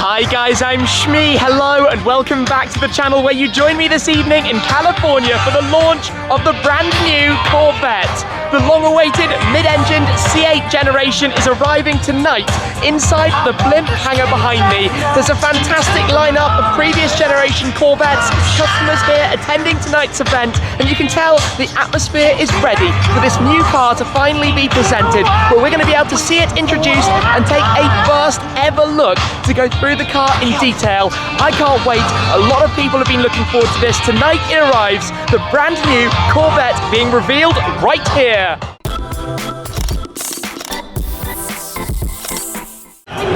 Hi guys, I'm Shmee. Hello and welcome back to the channel where you join me this evening in California for the launch of the brand new Corvette. The long-awaited mid-engined C8 generation is arriving tonight inside the blimp hangar behind me. There's a fantastic lineup of previous generation Corvettes, customers here attending tonight's event, and you can tell the atmosphere is ready for this new car to finally be presented, where we're going to be able to see it introduced and take a first ever look to go through the car in detail. I can't wait. A lot of people have been looking forward to this. Tonight it arrives, the brand new Corvette being revealed right here.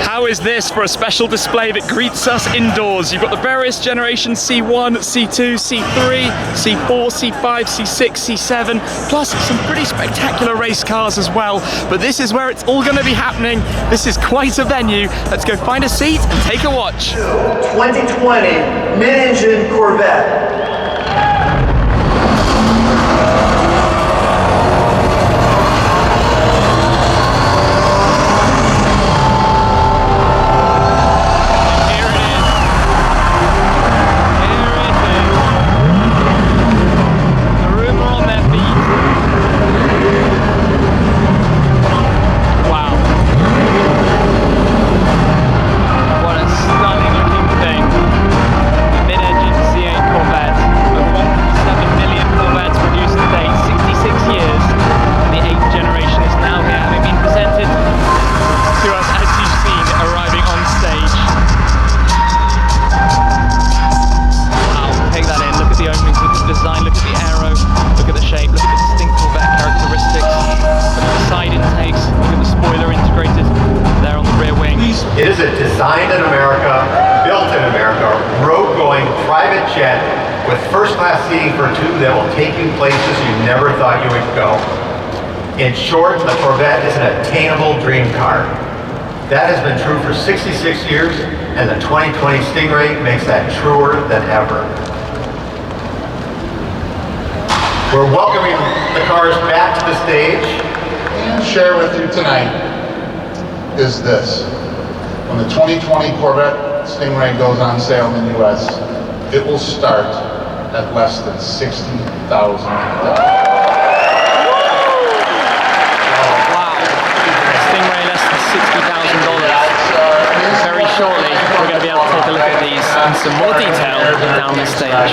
How is this for a special display that greets us indoors? You've got the various generations C1, C2, C3, C4, C5, C6, C7, plus some pretty spectacular race cars as well. But this is where it's all going to be happening. This is quite a venue. Let's go find a seat and take a watch. 2020 mid-engine Corvette. It is a designed in America, built in America, road-going private jet with first-class seating for two that will take you places you never thought you would go. In short, the Corvette is an attainable dream car. That has been true for 66 years, and the 2020 Stingray makes that truer than ever. We're welcoming the cars back to the stage. And share with you tonight is this. When the 2020 Corvette Stingray goes on sale in the US, it will start at less than $60,000. Wow. Stingray less than $60,000. Very shortly, we're going to be able to take a look at these in some more detail down the stage.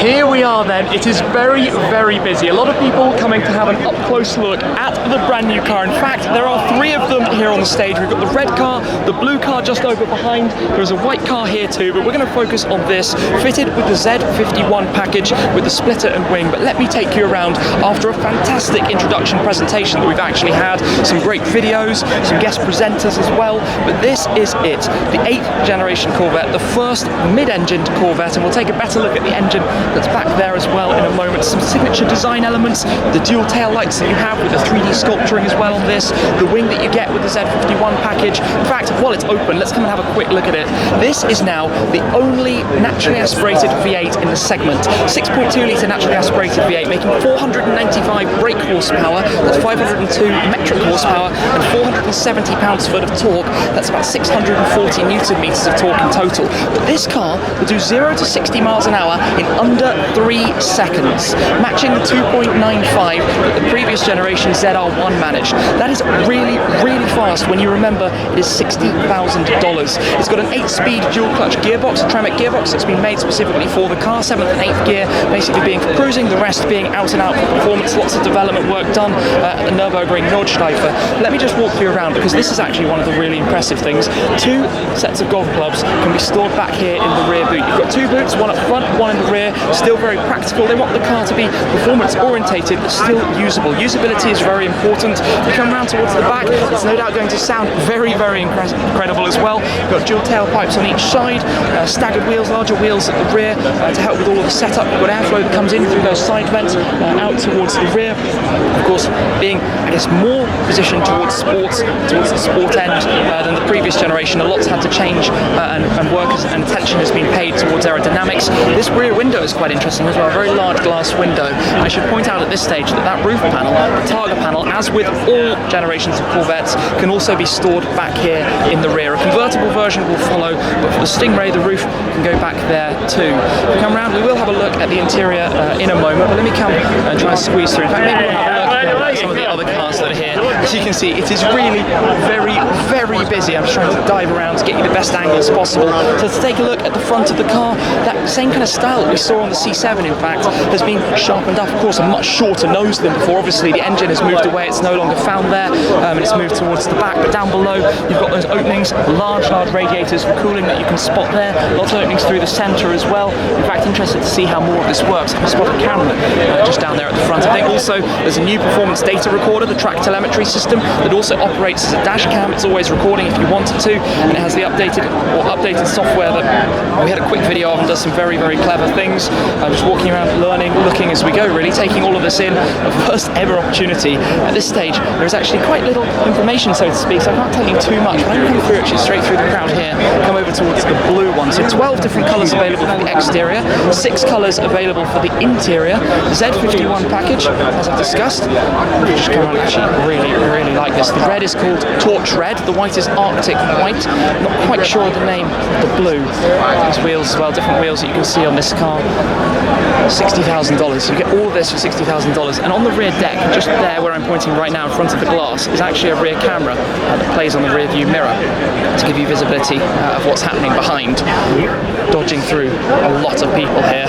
Here we are then. It is very, very busy. A lot of people coming to have an up-close look at the brand new car. In fact, there are three of them here on the stage. We've got the red car, the blue car just over behind. There's a white car here too, but we're going to focus on this, fitted with the Z51 package with the splitter and wing. But let me take you around after a fantastic introduction presentation that we've actually had, some great videos, some guest presenters as well. But this is it, the 8th generation Corvette, the first mid-engined Corvette, and we'll take a better look at the engine that's back there as well in a moment. Some signature design elements, the dual tail lights that you have with the 3D sculpturing as well on this, the wing that you get with the Z51 package. In fact, while it's open, let's come and have a quick look at it. This is now the only naturally aspirated V8 in the segment. 6.2 litre naturally aspirated V8, making 495 brake horsepower, that's 502 metric horsepower, and 470 pounds-foot of torque. That's about 640 newton meters of torque in total. But this car will do 0 to 60 miles an hour in under 3 seconds, matching the 2.95 that the previous generation ZR1 managed. That is really, really fast when you remember it is $60,000. It's got an 8-speed dual-clutch gearbox, a Tremec gearbox that's been made specifically for the car, 7th and 8th gear basically being for cruising, the rest being out and out for performance, lots of development work done, a Nürburgring Nordschleife. Let me just walk you around because this is actually one of the really impressive things. 2 sets of golf clubs can be stored back here in the rear boot. You've got 2 boots, one up front, one in the rear, still very practical. They want the car to be performance orientated but still usable. Usability is very important. If you come around towards the back, it's no doubt going to sound very, very incredible as well. You've got dual tailpipes on each side, staggered wheels, larger wheels at the rear to help with all of the setup. You've got airflow that comes in through those side vents out towards the rear. Of course, being, I guess, more positioned towards sports, towards the sport end than the previous generation. A lot's had to change and work and attention has been paid towards aerodynamics. This rear window is quite interesting as well, a very large glass window. I should point out at this stage that that roof panel, the Targa panel, as with all generations of Corvettes, can also be stored back here in the rear. A convertible version will follow, but for the Stingray, the roof can go back there too. If we come around, we will have a look at the interior in a moment, but let me come and try and squeeze through. In fact, maybe we'll have a look at some of the other cars that are here. As you can see, it is really very busy. I'm just trying to dive around to get you the best angles possible. So to take a look at the front of the car, that same kind of style that we saw on the C7, in fact, has been sharpened up. Of course, a much shorter nose than before. Obviously, the engine has moved away. It's no longer found there, and it's moved towards the back. But down below, you've got those openings, large radiators for cooling that you can spot there. Lots of openings through the centre as well. In fact, interested to see how more of this works. I can spot a camera just down there at the front. I think also there's a new performance data recorder, the track telemetry system, that also operates as a dash cam. It's always recording if you wanted to, and it has the updated software that we had a quick video of and does some very clever things. Just walking around, learning, looking as we go, really taking all of this in. A first ever opportunity. At this stage, there is actually quite little information, so to speak, so I can't tell you too much. But I'm going to come through actually straight through the crowd here, come over towards the blue one. So 12 different colours available for the exterior, 6 colours available for the interior. Z51 package, as I've discussed. Just come around, actually really like this. The red is called Torch Red, the white is Arctic White. Not quite sure of the name of the blue. These wheels as well, different wheels that you can see on this car. $60,000. You get all of this for $60,000. And on the rear deck, just there where I'm pointing right now in front of the glass, is actually a rear camera that plays on the rear view mirror to give you visibility of what's happening behind. Dodging through a lot of people here.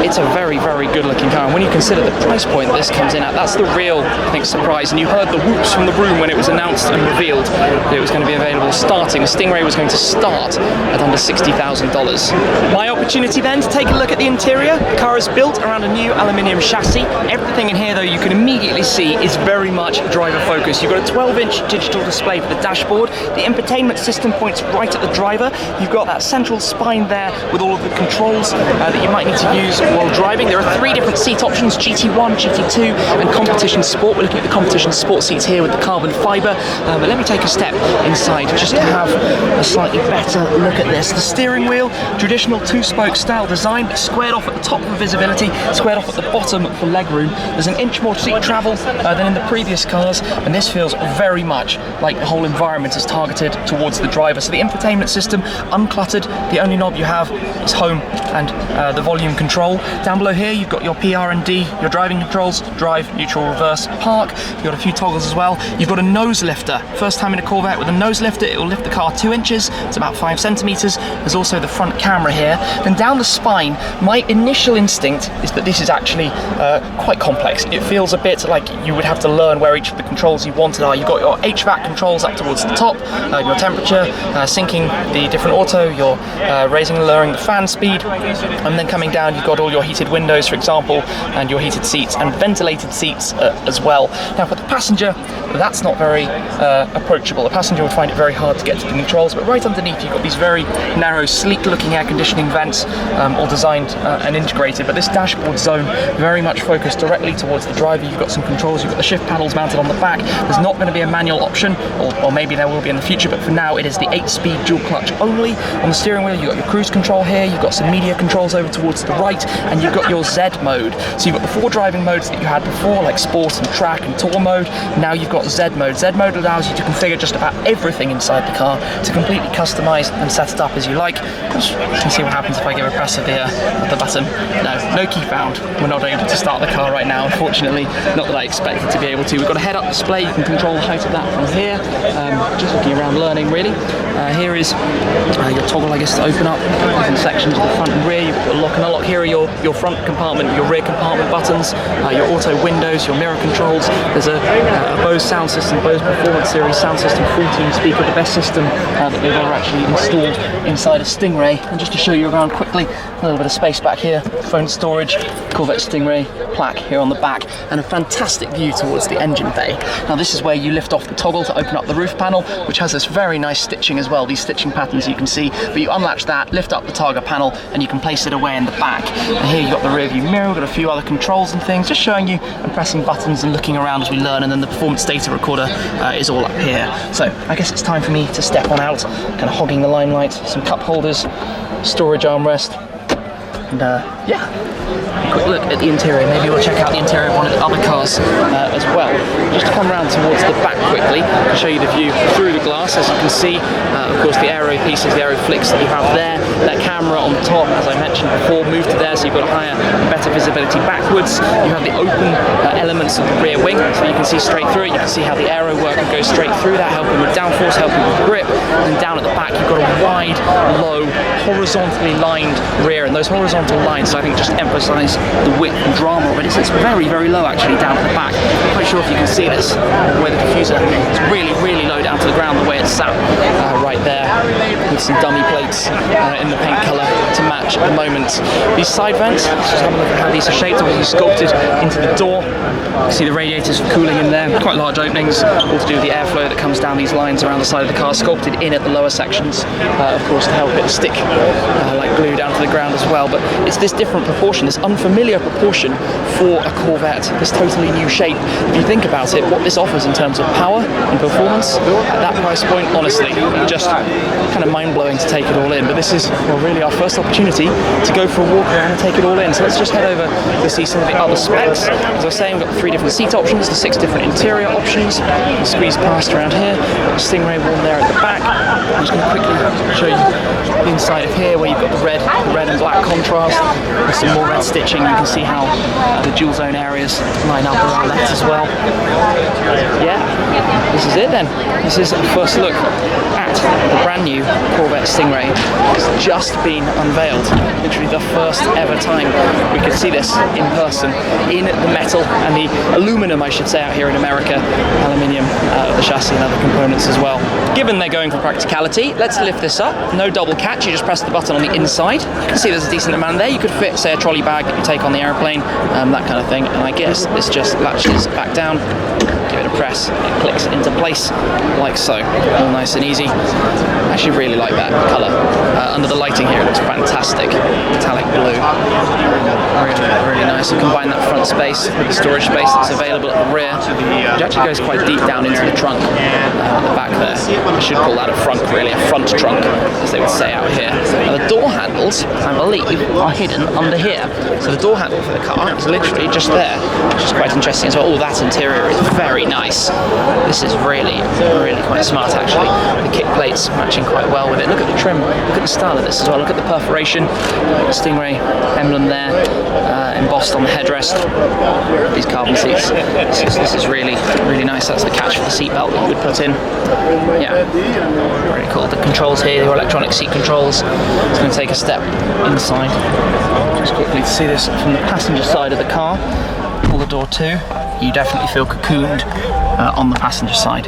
It's a very good looking car, and when you consider the price point this comes in at, that's the real, I think, surprise. And you heard the whoops from the room when it was announced and revealed that it was going to be available starting. The Stingray was going to start at under $60,000. My opportunity then to take a look at the interior. The car is built around a new aluminium chassis. Everything in here, though, you can immediately see is very much driver focused. You've got a 12-inch digital display for the dashboard. The infotainment system points right at the driver. You've got that central spine there with all of the controls that you might need to use while driving. There are 3 different seat options, GT1, GT2 and Competition Sport. We're looking at the Competition Sport seats here with the carbon fibre. But let me take a step inside just to have a slightly better look at this. The steering wheel, traditional 2-spoke style design, but squared off at the top for visibility, squared off at the bottom for legroom. There's an inch more seat travel than in the previous cars, and this feels very much like the whole environment is targeted towards the driver. So the infotainment system, uncluttered. The only knob you have is home and the volume control. Down below here, you've got your PR&D, your driving controls, drive, neutral, reverse, park. You've got a few toggles as well. You've got a nose lifter. First time in a Corvette with a nose lifter, it will lift the car 2 inches. It's about 5 centimeters. There's also the front camera here. Then down the spine, my initial instinct is that this is actually quite complex. It feels a bit like you would have to learn where each of the controls you wanted are. You've got your HVAC controls up towards the top, your temperature, syncing the different auto, your raising and lowering the fan speed, and then coming down you've got all your heated windows, for example, and your heated seats and ventilated seats as well. Now for the passenger, that's not very approachable. The passenger would find it very hard to get to the controls, but right underneath you've got these very narrow, sleek looking air conditioning vents, all designed and integrated, but this dashboard zone very much focused directly towards the driver. You've got some controls, you've got the shift panels mounted on the back. There's not going to be a manual option, or maybe there will be in the future, but for now it is the 8-speed dual clutch only. On the steering wheel you've got your cruise control here, you've got some media controls over towards the right, and you've got your Z mode. So you've got the 4 driving modes that you had before, like sport and track and tour mode. Now you've got Z mode. Z mode allows you to configure just about everything inside the car to completely customize and set it up as you like. You can see what happens if I give a press of the button. No key found. We're not able to start the car right now, unfortunately. Not that I expected to be able to. We've got a head-up display. You can control the height of that from here. Just looking around learning, really. Here is your toggle, I guess, to open up different sections of the front and rear. You've got the lock and unlock. Here are your front compartment, your rear compartment buttons, your auto windows, your mirror controls. There's a Bose sound system, Bose Performance Series sound system, 14 speaker, the best system that they've ever actually installed inside a Stingray. And just to show you around quickly, a little bit of space back here, phone storage, Corvette Stingray plaque here on the back, and a fantastic view towards the engine bay. Now this is where you lift off the toggle to open up the roof panel, which has this very nice stitching as well, these stitching patterns you can see, but you unlatch that, lift up the Targa panel, and you can place it away in the back. And here you've got the rear view mirror, we've got a few other controls and things, just showing you and pressing buttons and looking around as we learn, and then the performance data recorder is all up here. So I guess it's time for me to step on out, kind of hogging the limelight, some cup holders, storage armrest, And yeah, quick look at the interior. Maybe we'll check out the interior of one of the other cars as well. Just to come around towards the back quickly and show you the view through the glass. As you can see, of course, the aero pieces, the aero flicks that you have there. That camera on the top, as I mentioned before, moved to there, so you've got a higher, better visibility backwards. You have the open elements of the rear wing, so you can see straight through it. You can see how the aero work can go straight through that, helping with downforce, helping with grip. And down at the back, you've got a wide, low, horizontally lined rear, and those horizontal lines, I think, just emphasise the width and drama of it. It's very, very low actually down at the back. I'm not quite sure if you can see this, where the diffuser is really, really low down to the ground, the way it's sat right there, with some dummy plates in the paint colour to match at the moment. These side vents, let's just have a look at how these are shaped, obviously sculpted into the door. You can see the radiators for cooling in there, quite large openings, all to do with the airflow that comes down these lines around the side of the car, sculpted in at the lower sections, of course, to help it stick like glue down to the ground as well. But it's this different proportion, this unfamiliar proportion for a Corvette, this totally new shape. If you think about it, what this offers in terms of power and performance at that price point, honestly, just kind of mind-blowing to take it all in. But this is, well, really our first opportunity to go for a walk around and take it all in. So let's just head over to see some of the other specs. As I was saying, we've got the 3 different seat options, the 6 different interior options. We'll squeeze past around here. Stingray one there at the back. I'm just going to quickly show you the inside of here, where you've got the red and black contrast with some more red stitching. You can see how the dual zone areas line up around that as well. Yeah, this is it then. This is the first look at the brand new Corvette Stingray. It's just been unveiled. Literally the first ever time we could see this in person, in the metal and the aluminum, I should say, out here in America. Aluminium, the chassis and other components as well. Given they're going for practicality, let's lift this up. No double catch, you just press the button on the inside. You can see there's a decent amount there. You could fit, say, a trolley bag that you take on the airplane, that kind of thing. And I guess this just latches back down. Give it a press, it clicks into place like so. All nice and easy. I actually really like that colour. Under the lighting here, it looks fantastic. Metallic blue. Really nice. You combine that front space with the storage space that's available at the rear, which actually goes quite deep down into the trunk at the back there. I should call that a front, really, a front trunk, as they would say out here. Now, the door handles, I believe, are hidden under here. So the door handle for the car is literally just there, which is quite interesting as well. All that interior is very nice. This is really, really quite smart, actually. The kick plates matching quite well with it. Look at the trim, look at the style of this as well. Look at the perforation, the Stingray emblem there, embossed on the headrest. These carbon seats. This is really, really nice. That's the catch for the seatbelt that you would put in. Yeah, very cool. The controls here, your electronic seat controls. It's going to take a step inside. Just quickly to see this from the passenger side of the car. Pull the door to. You definitely feel cocooned on the passenger side.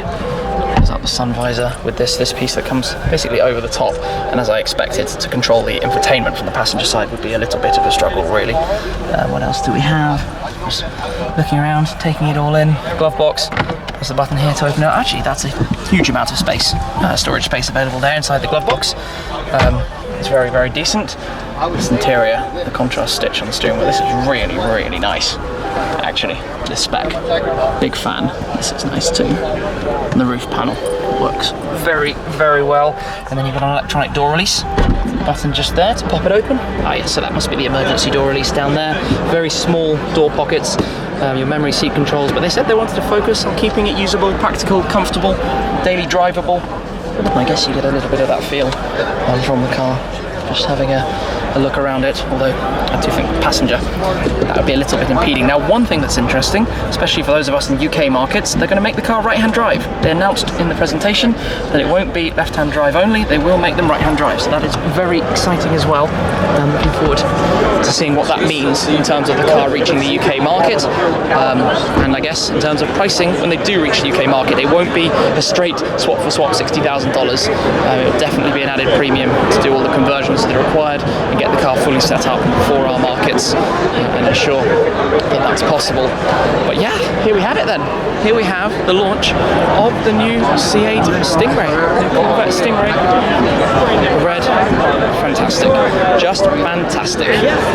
There's up the sun visor with this piece that comes basically over the top, and as I expected, to control the infotainment from the passenger side would be a little bit of a struggle, really. What else do we have? Just looking around, taking it all in. Glove box. There's the button here to open it. Actually, that's a huge amount of space, storage space available there inside the glove box. It's very, very decent. This interior, the contrast stitch on the steering wheel, this is really, really nice. Actually, this spec, big fan. This is nice too. And the roof panel works very, very well. And then you've got an electronic door release button just there to pop it open. Ah, yes, so that must be the emergency door release down there. Very small door pockets. Your memory seat controls, but they said they wanted to focus on keeping it usable, practical, comfortable, daily drivable. I guess you get a little bit of that feel from the car, just having a look around it, although I do think passenger, that would be a little bit impeding. Now, one thing that's interesting, especially for those of us in UK markets, they're going to make the car right-hand drive. They announced in the presentation that it won't be left-hand drive only, they will make them right-hand drive, so that is very exciting as well. I'm looking forward to seeing what that means in terms of the car reaching the UK market, and I guess in terms of pricing, when they do reach the UK market, it won't be a straight swap for swap $60,000. It'll definitely be an added premium to do all the conversions that are required and get the car fully set up for our markets and ensure that that's possible. But yeah, here we have it then. Here we have the launch of the new C8 Stingray, the Corvette Stingray. The red, fantastic, just fantastic.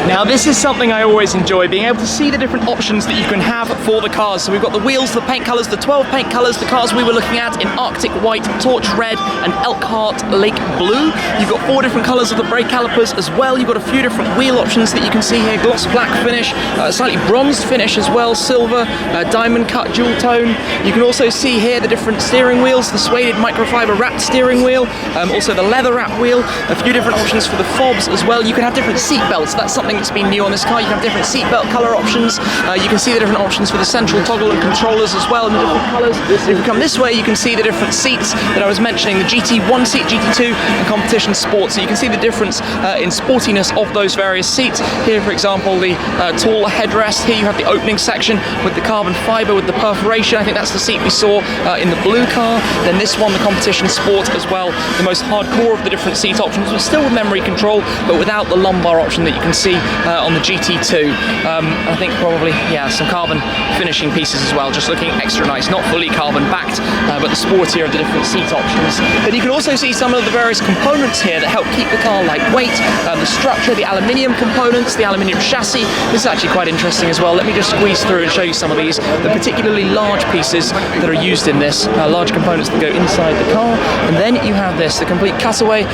Now this is something I always enjoy, being able to see the different options that you can have for the cars. So we've got the wheels, the paint colours, the 12 paint colours, the cars we were looking at in Arctic White, Torch Red and Elkhart Lake Blue. You've got 4 different colours of the brake calipers as well. You've got a few different wheel options that you can see here, gloss black finish, slightly bronzed finish as well, silver, diamond cut dual tone. You can also see here the different steering wheels, the suede microfiber wrapped steering wheel, also the leather wrap wheel, a few different options for the fobs as well. You can have different seat belts. That's something that's been new on this car. You can have different seat belt colour options. You can see the different options for the central toggle and controllers as well in the different colours. If you come this way, you can see the different seats that I was mentioning, the GT1 seat, GT2 and competition sport. So you can see the difference in sportiness of those various seats. Here, for example, the tall headrest. Here you have the opening section with the carbon fibre with the perforation. I think that's the seat we saw in the blue car. Then this one, the competition sport as well. The most hardcore of the different seat options, but still with memory control, but without the lumbar option that you can see on the GT2. I think probably, yeah, some carbon finishing pieces as well, just looking extra nice, not fully carbon backed, but the sportier of the different seat options. Then you can also see some of the various components here that help keep the car lightweight, the structure, the aluminium components, the aluminium chassis. This is actually quite interesting as well. Let me just squeeze through and show you some of these, the particularly large pieces that are used in this, large components that go inside the car. And then you have this, the complete cutaway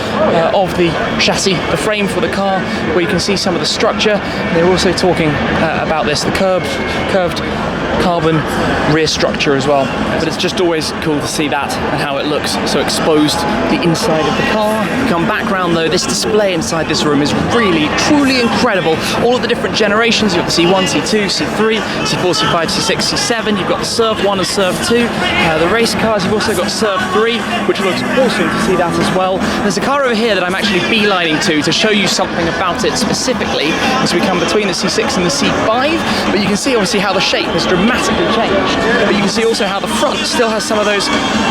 of the chassis, the frame for the car, where you can see some of the structure. They're also talking about this, the curved carbon rear structure as well. But it's just always cool to see that and how it looks so exposed, the inside of the car. Come back round though, this display inside this room is really, truly incredible. All of the different generations, you've got the C1, C2, C3, C4, C5, C6, C7, you've got the Surf 1 and Surf 2. The race cars, you've also got Surf 3, which looks awesome to see that as well. There's a car over here that I'm actually beelining to show you something about it specifically as we come between the C6 and the C5. But you can see obviously how the shape has dramatically changed. But you can see also how the front still has some of those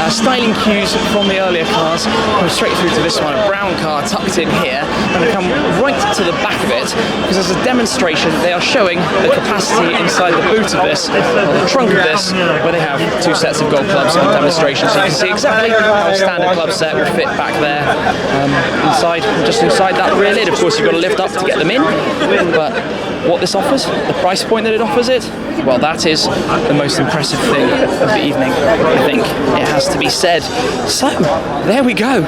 styling cues from the earlier cars. Go straight through to this one, a brown car tucked in here, and I come right to the back of it because as a demonstration they are showing the capacity inside the boot of this, or the trunk of this, where they have 2 sets of gold clubs on demonstration. So you can see exactly how a standard club set will fit back there inside, just inside that rear lid. Of course you've got to lift up to get them in, but what this offers, the price point that it offers it, well, that is the most impressive thing of the evening, I think it has to be said. So, there we go.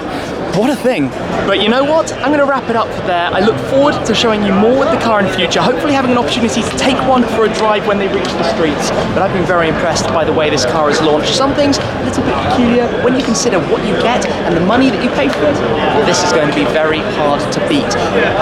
What a thing. But you know what? I'm going to wrap it up there. I look forward to showing you more with the car in the future, hopefully having an opportunity to take one for a drive when they reach the streets. But I've been very impressed by the way this car is launched. Some things a little bit peculiar, but when you consider what you get and the money that you pay for it, well, this is going to be very hard to beat.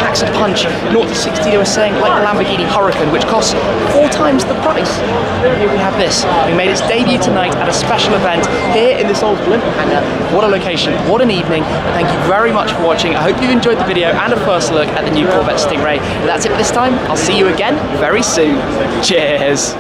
Packs a punch, 0 to 60 they were saying, like the Lamborghini Huracan, which costs 4 times the price. And here we have this. We made its debut tonight at a special event here in this old blimp hangar. What a location, what an evening. Thank you very much for watching. I hope you enjoyed the video and a first look at the new Corvette Stingray. That's it for this time. I'll see you again very soon. Cheers.